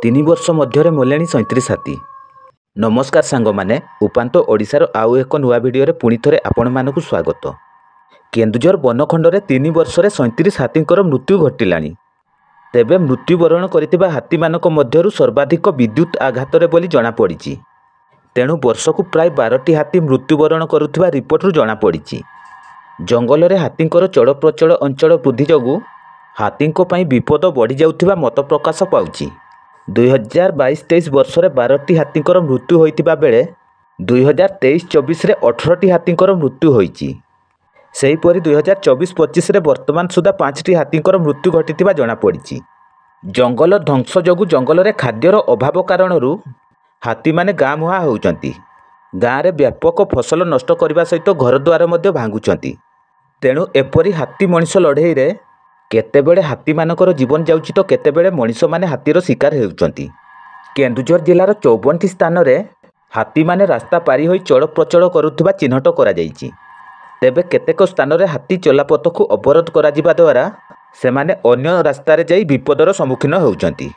तीन वर्ष मध्य मलेनी 37 हाथी। नमस्कार सांगमाने, उपांत ओडिशार आउ एक नुआ भिडियो पुणी थे आपण मानक स्वागत। केन्दुझर बनखंड में 3 वर्ष 37 हाथी मृत्यु घटिला। तेबे मृत्युवरण करथिबा हाथी मानक मध्यरु सर्वाधिक विद्युत आघात बोली जनापड़ी। तेणु वर्षकु प्राय 12टी हाथी मृत्युवरण करुथिबा रिपोर्टरु जनापड़ी। जंगल में हाथींकर चलप्रचल अंचल वृद्धि जोगु हाथींको पई विपद बढ़ी जाउथिबा मत प्रकाश पाउछि। 2022-23 वर्ष में 12टी हाथींकर मृत्यु होइतिबा बेले 2023-24 रे 18टी हाथींकर मृत्यु होइछि। सेहीपरि 2024-25 रे वर्तमान सुधा 5टी हाथींकर मृत्यु घटितिबा जनापड़ी। जंगल ध्वंस जोगु जंगल में खाद्यर अभाव कारणरू हाथी माने गाँ मुहा होउचंती। गाँव में व्यापक फसल नष्ट करने सहित घरद्वार भांगुचंती। तेणु एपरी हाथी मनीष लड़ई रे केतेबेले हाथी मानकर जीवन जाउछि तो केतेबेले मनीष माने हाथीर शिकार हेउचंती। केन्दुझर जिलार 54टी स्थान में हाथी माने रास्ता पारी होई चल प्रचल करुथिबा चिन्हट करा जाइछि। तेबे केतेक स्थान में हाथी चलापथ को अवरोध करा जिबा द्वारा सेमाने अन्य रास्तार जाई विपदर सम्मुखीन होउचंती।